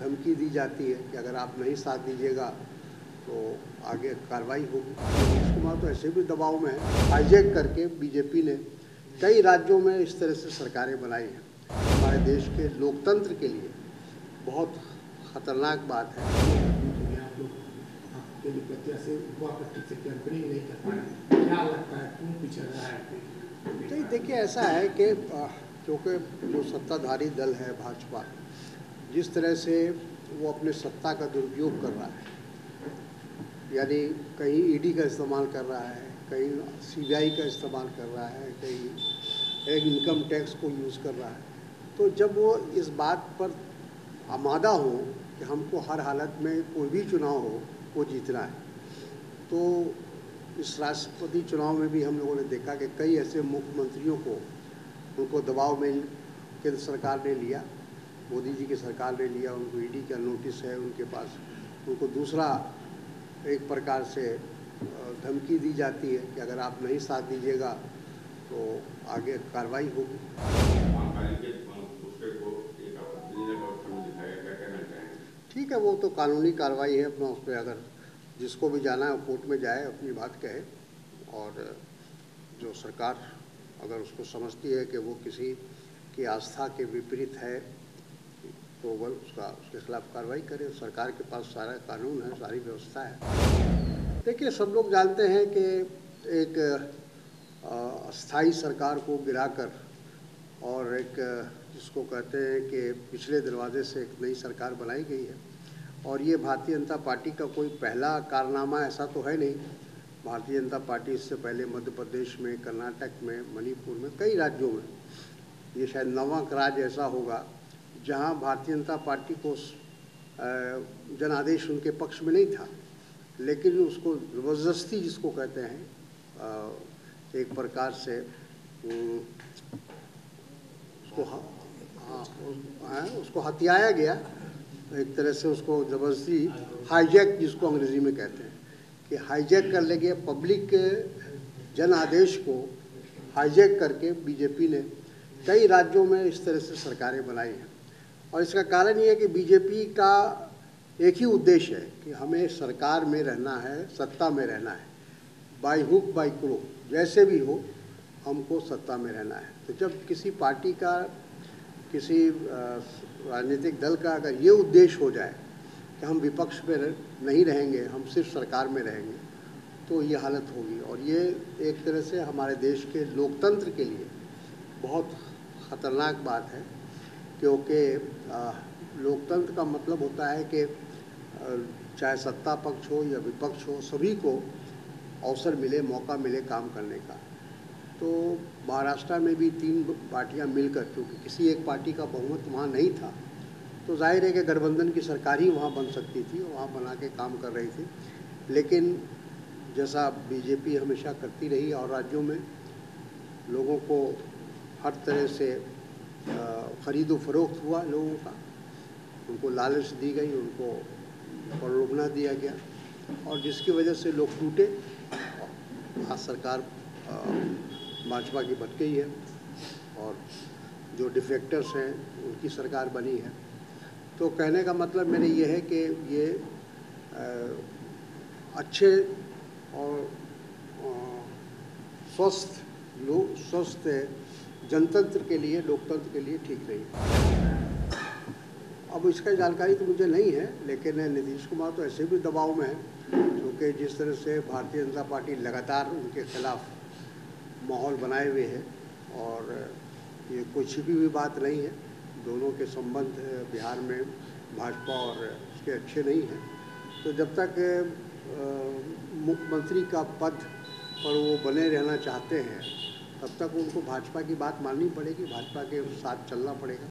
धमकी दी जाती है कि अगर आप नहीं साथ दीजिएगा तो आगे कार्रवाई होगी। नीतीश कुमार तो ऐसे भी दबाव में है। हाईजैक करके बीजेपी ने कई राज्यों में इस तरह से सरकारें बनाई हैं। हमारे देश के लोकतंत्र के लिए बहुत खतरनाक बात है। आपके लिए प्रत्याशी हुआ ठीक से कैंपेनिंग नहीं कर पा रहे, क्या लगता है क्यों पीछे रहा है? नहीं, देखिए ऐसा है कि क्योंकि जो सत्ताधारी दल है भाजपा, जिस तरह से वो अपने सत्ता का दुरुपयोग कर रहा है, यानी कहीं ईडी का इस्तेमाल कर रहा है, कहीं सीबीआई का इस्तेमाल कर रहा है, कहीं एक इनकम टैक्स को यूज़ कर रहा है, तो जब वो इस बात पर आमादा हो कि हमको हर हालत में कोई भी चुनाव हो वो जीतना है, तो इस राष्ट्रपति चुनाव में भी हम लोगों ने देखा कि कई ऐसे मुख्यमंत्रियों को उनको दबाव में केंद्र सरकार ने लिया, मोदी जी की सरकार ने लिया, उनको ईडी का नोटिस है उनके पास, उनको दूसरा एक प्रकार से धमकी दी जाती है कि अगर आप नहीं साथ दीजिएगा तो आगे कार्रवाई होगी। ठीक है, वो तो कानूनी कार्रवाई है अपना, उस पर अगर जिसको भी जाना है कोर्ट में जाए, अपनी बात कहे, और जो सरकार अगर उसको समझती है कि वो किसी की आस्था के विपरीत है तो वह उसके खिलाफ कार्रवाई करे। सरकार के पास सारा कानून है, सारी व्यवस्था है। देखिए, सब लोग जानते हैं कि एक अस्थाई सरकार को गिराकर और एक जिसको कहते हैं कि पिछले दरवाजे से एक नई सरकार बनाई गई है, और ये भारतीय जनता पार्टी का कोई पहला कारनामा ऐसा तो है नहीं। भारतीय जनता पार्टी इससे पहले मध्य प्रदेश में, कर्नाटक में, मणिपुर में, कई राज्यों में, ये शायद 9वां राज्य ऐसा होगा जहां भारतीय जनता पार्टी को जनादेश उनके पक्ष में नहीं था, लेकिन उसको ज़बरदस्ती जिसको कहते हैं एक प्रकार से उसको हथियाया गया, एक तरह से उसको ज़बरदस्ती हाईजैक जिसको अंग्रेज़ी में कहते हैं कि हाईजैक कर ले गए। पब्लिक जन आदेश को हाईजैक करके बीजेपी ने कई राज्यों में इस तरह से सरकारें बनाई हैं, और इसका कारण ये है कि बीजेपी का एक ही उद्देश्य है कि हमें सरकार में रहना है, सत्ता में रहना है, बाई हुक बाई क्रोक, जैसे भी हो हमको सत्ता में रहना है। तो जब किसी पार्टी का, किसी राजनीतिक दल का अगर ये उद्देश्य हो जाए कि हम विपक्ष में नहीं रहेंगे, हम सिर्फ सरकार में रहेंगे, तो ये हालत होगी। और ये एक तरह से हमारे देश के लोकतंत्र के लिए बहुत ख़तरनाक बात है, क्योंकि लोकतंत्र का मतलब होता है कि चाहे सत्ता पक्ष हो या विपक्ष हो, सभी को अवसर मिले, मौका मिले काम करने का। तो महाराष्ट्र में भी 3 पार्टियां मिलकर, क्योंकि किसी एक पार्टी का बहुमत वहाँ नहीं था, तो जाहिर है कि गठबंधन की सरकार ही वहाँ बन सकती थी, वहाँ बना के काम कर रही थी। लेकिन जैसा बीजेपी हमेशा करती रही, और राज्यों में लोगों को हर तरह से खरीदो फरोख्त हुआ, लोगों का उनको लालच दी गई, उनको प्रलोभना दिया गया, और जिसकी वजह से लोग टूटे। आज सरकार भाजपा की बच गई है, और जो डिफेक्टर्स हैं उनकी सरकार बनी है। तो कहने का मतलब मेरे ये है कि ये अच्छे और स्वस्थ जनतंत्र के लिए, लोकतंत्र के लिए ठीक नहीं है। अब इसका जानकारी तो मुझे नहीं है, लेकिन नीतीश कुमार तो ऐसे भी दबाव में है, क्योंकि जिस तरह से भारतीय जनता पार्टी लगातार उनके खिलाफ माहौल बनाए हुए है, और ये कोई छिपी हुई बात नहीं है। दोनों के संबंध बिहार में भाजपा और उसके अच्छे नहीं हैं। तो जब तक मुख्यमंत्री का पद पर वो बने रहना चाहते हैं, तब तक उनको भाजपा की बात माननी पड़ेगी, भाजपा के साथ चलना पड़ेगा।